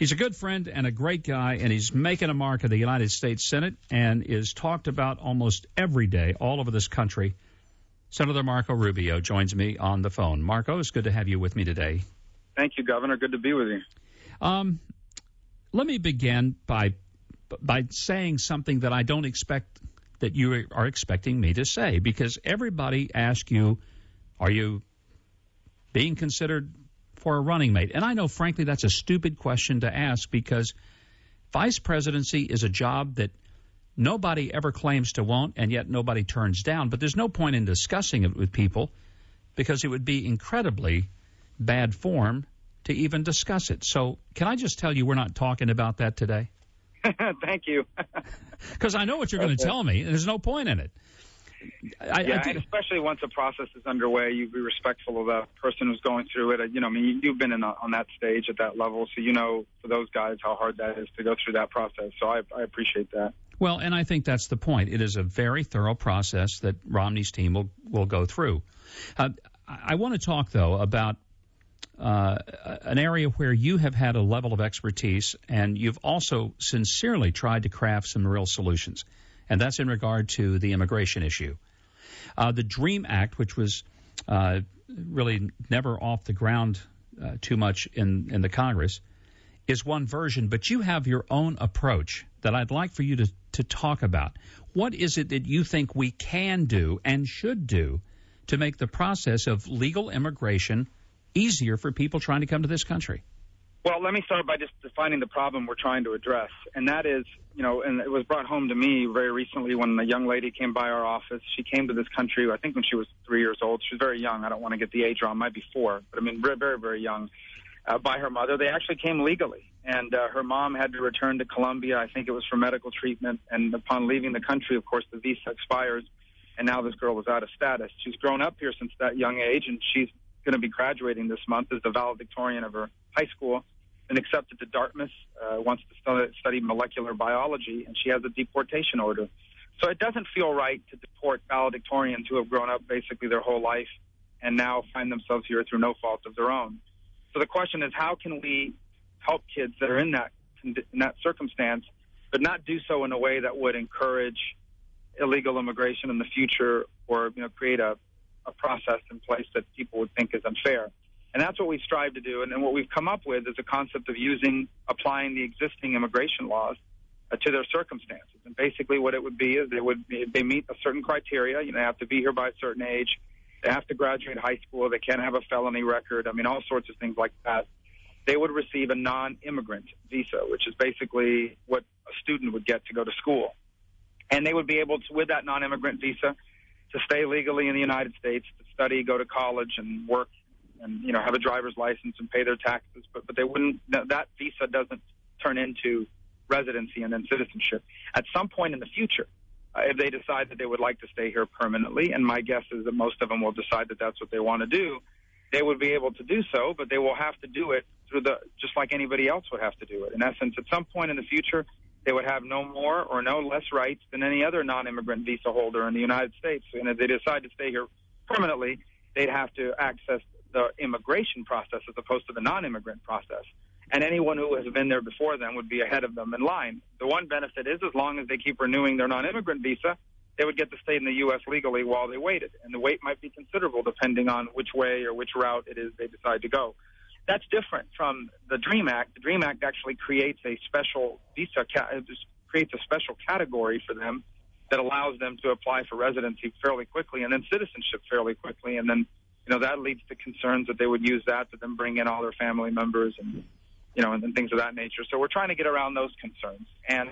He's a good friend and a great guy, and he's making a mark in the United States Senate and is talked about almost every day all over this country. Senator Marco Rubio joins me on the phone. Marco, it's good to have you with me today. Thank you, Governor. Good to be with you. Let me begin by saying something that I don't expect that you are expecting me to say, because everybody asks you, are you being considered for a running mate? And I know, frankly, that's a stupid question to ask, because vice presidency is a job that nobody ever claims to want, and yet nobody turns down. But there's no point in discussing it with people, because it would be incredibly bad form to even discuss it. So can I just tell you we're not talking about that today? Thank you. Because I know what you're going to tell me, and there's no point in it. Especially once a process is underway, you be respectful of the person who's going through it. You've been on that stage at that level, so you know for those guys how hard that is to go through that process. So I appreciate that. Well, and I think that's the point. It is a very thorough process that Romney's team will go through. I want to talk, though, about an area where you have had a level of expertise, and you've also sincerely tried to craft some real solutions, and that's in regard to the immigration issue. The DREAM Act, which was really never off the ground too much in the Congress, is one version, but you have your own approach that I'd like for you to talk about. What is it that you think we can do and should do to make the process of legal immigration easier for people trying to come to this country? Well, let me start by just defining the problem we're trying to address, and that is, and it was brought home to me very recently when a young lady came by our office. She came to this country, I think, when she was 3 years old. She was very young. I don't want to get the age wrong. Might be 4, but very, very young, by her mother. They actually came legally, and her mom had to return to Colombia. I think it was for medical treatment, and upon leaving the country, of course, the visa expires, and now this girl was out of status. She's grown up here since that young age, and she's going to be graduating this month as the valedictorian of her high school and accepted to Dartmouth, wants to study molecular biology, and she has a deportation order. So it doesn't feel right to deport valedictorians who have grown up basically their whole life and now find themselves here through no fault of their own. So the question is, how can we help kids that are in that circumstance, but not do so in a way that would encourage illegal immigration in the future, or create a process in place that people would think is unfair? And that's what we strive to do. And what we've come up with is a concept of applying the existing immigration laws to their circumstances. And basically what it would be is they meet a certain criteria. They have to be here by a certain age. They have to graduate high school. They can't have a felony record. All sorts of things like that. They would receive a non-immigrant visa, which is basically what a student would get to go to school. And they would be able to, with that non-immigrant visa, to stay legally in the United States, to study, go to college, and work, and have a driver's license and pay their taxes. But they wouldn't. That visa doesn't turn into residency and then citizenship. At some point in the future, if they decide that they would like to stay here permanently, and my guess is that most of them will decide that that's what they want to do, they would be able to do so, but they will have to do it just like anybody else would have to do it. In essence, at some point in the future, they would have no more or no less rights than any other non-immigrant visa holder in the United States. And if they decide to stay here permanently, they'd have to access the immigration process as opposed to the non-immigrant process. And anyone who has been there before them would be ahead of them in line. The one benefit is, as long as they keep renewing their non-immigrant visa, they would get to stay in the U.S. legally while they waited. And the wait might be considerable depending on which way or which route it is they decide to go. That's different from the DREAM Act. The DREAM Act actually creates a special creates a special category for them that allows them to apply for residency fairly quickly and then citizenship fairly quickly. And then, that leads to concerns that they would use that to then bring in all their family members and, and things of that nature. So we're trying to get around those concerns. And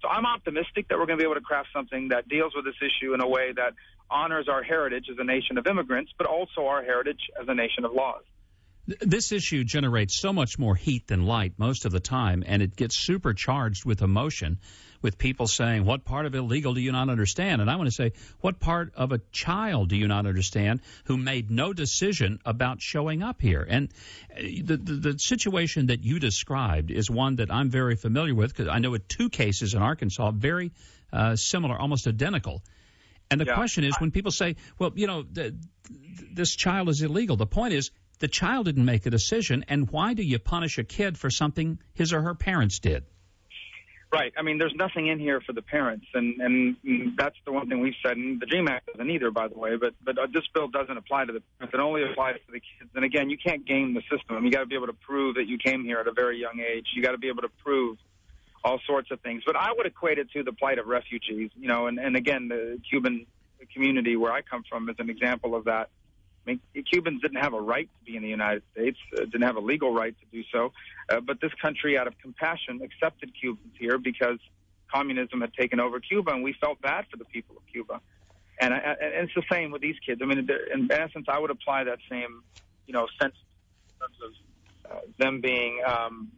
so I'm optimistic that we're going to be able to craft something that deals with this issue in a way that honors our heritage as a nation of immigrants, but also our heritage as a nation of laws. This issue generates so much more heat than light most of the time, and it gets supercharged with emotion, with people saying, what part of illegal do you not understand? And I want to say, what part of a child do you not understand who made no decision about showing up here? And the situation that you described is one that I'm very familiar with, because I know of 2 cases in Arkansas, very similar, almost identical. And the question is, when people say, well, this child is illegal, the point is, the child didn't make a decision, and why do you punish a kid for something his or her parents did? Right. I mean, there's nothing in here for the parents, and that's the one thing we've said, and the DREAM Act doesn't either, by the way, but this bill doesn't apply to the parents. It only applies to the kids. And, again, you can't game the system. You got to be able to prove that you came here at a very young age. You got to be able to prove all sorts of things. But I would equate it to the plight of refugees, and again, the Cuban community where I come from is an example of that. I mean, Cubans didn't have a right to be in the United States, didn't have a legal right to do so, but this country, out of compassion, accepted Cubans here because communism had taken over Cuba, and we felt bad for the people of Cuba. And it's the same with these kids. I mean, in essence, I would apply that same, sense in terms of them being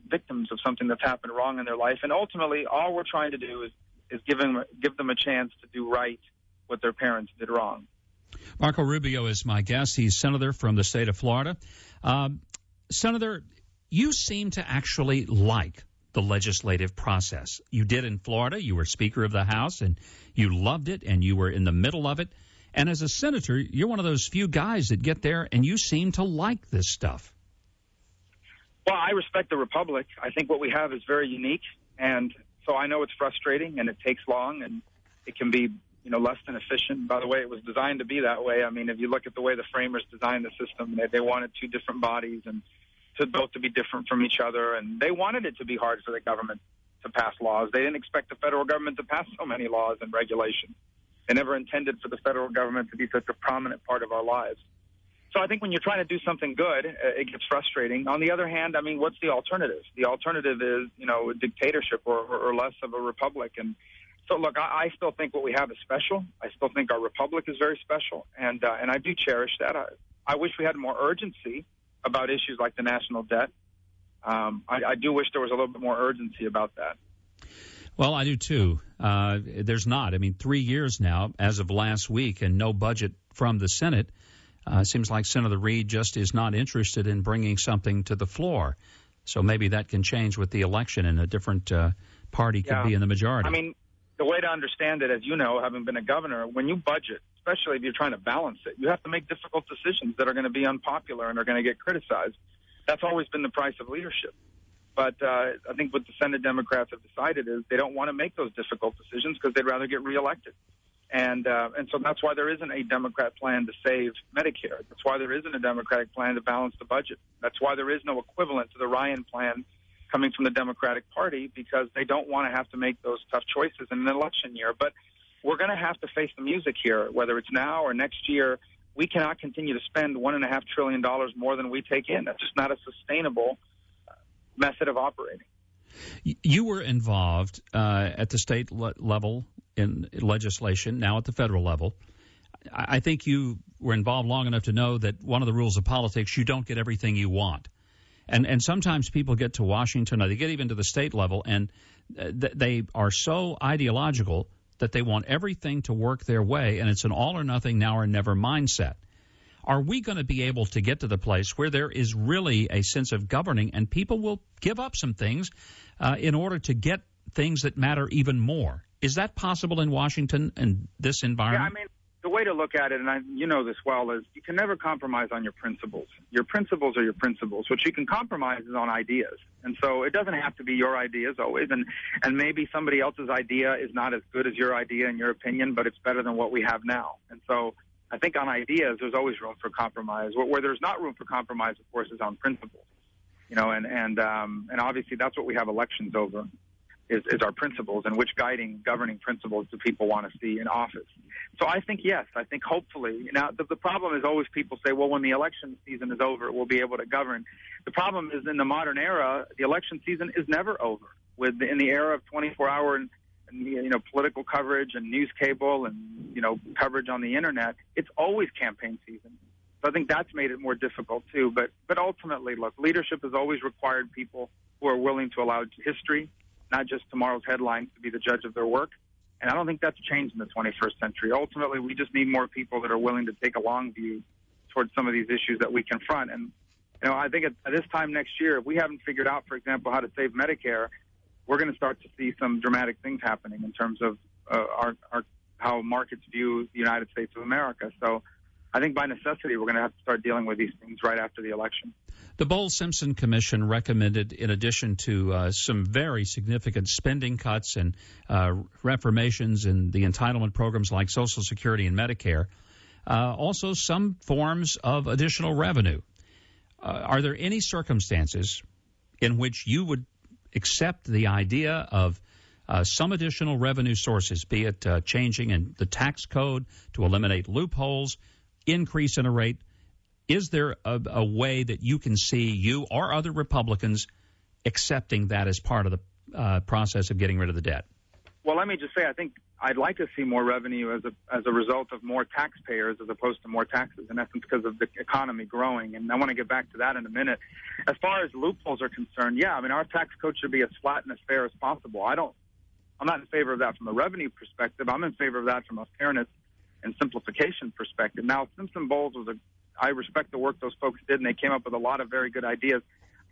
victims of something that's happened wrong in their life. And ultimately, all we're trying to do is give them a chance to do right what their parents did wrong. Marco Rubio is my guest. He's senator from the state of Florida. Senator, you seem to actually like the legislative process. You did in Florida. You were Speaker of the House, and you loved it, and you were in the middle of it. And as a senator, you're one of those few guys that get there, and you seem to like this stuff. Well, I respect the Republic. I think what we have is very unique, and so I know it's frustrating, and it takes long, and it can be less than efficient. By the way, it was designed to be that way. I mean, if you look at the way the framers designed the system, they wanted two different bodies and both to be different from each other, and they wanted it to be hard for the government to pass laws. They didn't expect the federal government to pass so many laws and regulations. They never intended for the federal government to be such a prominent part of our lives. So I think when you're trying to do something good, it gets frustrating. On the other hand, I mean, what's the alternative? The alternative is, a dictatorship or less of a republic. And so, look, I still think what we have is special. I still think our republic is very special, and I do cherish that. I wish we had more urgency about issues like the national debt. I do wish there was a little bit more urgency about that. Well, I do too. There's not. I mean, 3 years now, as of last week, and no budget from the Senate. Seems like Senator Reid just is not interested in bringing something to the floor. So maybe that can change with the election, and a different party could be in the majority. I mean, the way to understand it, as you know, having been a governor, when you budget, especially if you're trying to balance it, you have to make difficult decisions that are going to be unpopular and are going to get criticized. That's always been the price of leadership. But I think what the Senate Democrats have decided is they don't want to make those difficult decisions because they'd rather get reelected. And so that's why there isn't a Democrat plan to save Medicare. That's why there isn't a Democratic plan to balance the budget. That's why there is no equivalent to the Ryan plan coming from the Democratic Party, because they don't want to have to make those tough choices in an election year. But we're going to have to face the music here, whether it's now or next year. We cannot continue to spend $1.5 trillion more than we take in. That's just not a sustainable method of operating. You were involved at the state level in legislation, now at the federal level. I think you were involved long enough to know that one of the rules of politics, you don't get everything you want. And sometimes people get to Washington, or they get even to the state level, and they are so ideological that they want everything to work their way, and it's an all or nothing, now or never mindset. Are we going to be able to get to the place where there is really a sense of governing, and people will give up some things in order to get things that matter even more? Is that possible in Washington and this environment? Yeah, I mean, the way to look at it, and you know this well, is you can never compromise on your principles. Your principles are your principles. What you can compromise is on ideas. And so it doesn't have to be your ideas always. And maybe somebody else's idea is not as good as your idea in your opinion, but it's better than what we have now. And so I think on ideas, there's always room for compromise. Where there's not room for compromise, of course, is on principles. And obviously that's what we have elections over, is our principles, and which governing principles do people want to see in office. So I think, yes, I think hopefully. Now, the problem is always people say, well, when the election season is over, we'll be able to govern. The problem is in the modern era, the election season is never over. In the era of 24-hour and political coverage and news cable and, coverage on the Internet, it's always campaign season. So I think that's made it more difficult, too. But ultimately, look, leadership has always required people who are willing to allow history, not just tomorrow's headlines, to be the judge of their work. And I don't think that's changed in the 21st century. Ultimately, we just need more people that are willing to take a long view towards some of these issues that we confront. And, I think at this time next year, if we haven't figured out, for example, how to save Medicare, we're going to start to see some dramatic things happening in terms of how markets view the United States of America. So I think by necessity we're going to have to start dealing with these things right after the election. The Bowles-Simpson Commission recommended, in addition to some very significant spending cuts and reformations in the entitlement programs like Social Security and Medicare, also some forms of additional revenue. Are there any circumstances in which you would accept the idea of some additional revenue sources, be it changing in the tax code to eliminate loopholes, increase in a rate? Is there a way that you can see, you or other Republicans, accepting that as part of the process of getting rid of the debt? Well, let me just say, I think I'd like to see more revenue as a result of more taxpayers as opposed to more taxes, in essence, because of the economy growing. And I want to get back to that in a minute. As far as loopholes are concerned, yeah, I mean, our tax code should be as flat and as fair as possible. I'm not in favor of that from a revenue perspective. I'm in favor of that from a fairness and simplification perspective. Now, Simpson-Bowles I respect the work those folks did, and they came up with a lot of very good ideas.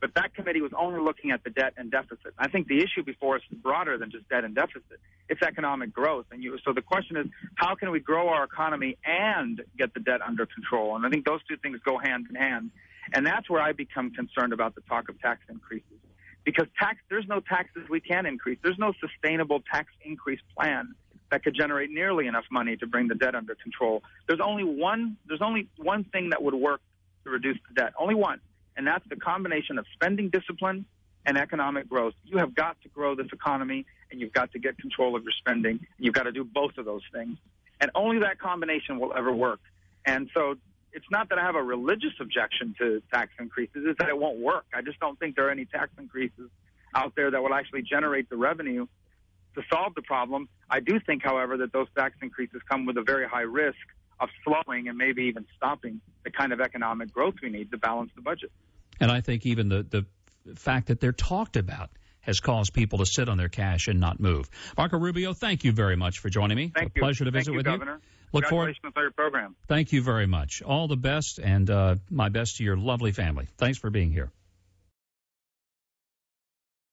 But that committee was only looking at the debt and deficit. I think the issue before us is broader than just debt and deficit. It's economic growth. So the question is, how can we grow our economy and get the debt under control? And I think those two things go hand in hand. And that's where I become concerned about the talk of tax increases. Because there's no taxes we can increase. There's no sustainable tax increase plan that could generate nearly enough money to bring the debt under control. There's only one thing that would work to reduce the debt. Only one. And that's the combination of spending discipline and economic growth. You have got to grow this economy, and you've got to get control of your spending. You've got to do both of those things. And only that combination will ever work. And so it's not that I have a religious objection to tax increases. It's that it won't work. I just don't think there are any tax increases out there that will actually generate the revenue to solve the problem. I do think, however, that those tax increases come with a very high risk of slowing and maybe even stopping the kind of economic growth we need to balance the budget. And I think even the fact that they're talked about has caused people to sit on their cash and not move. Marco Rubio, thank you very much for joining me. Thank you. Pleasure to visit with Governor. you. Congratulations on your program. Thank you very much. All the best, and my best to your lovely family. Thanks for being here.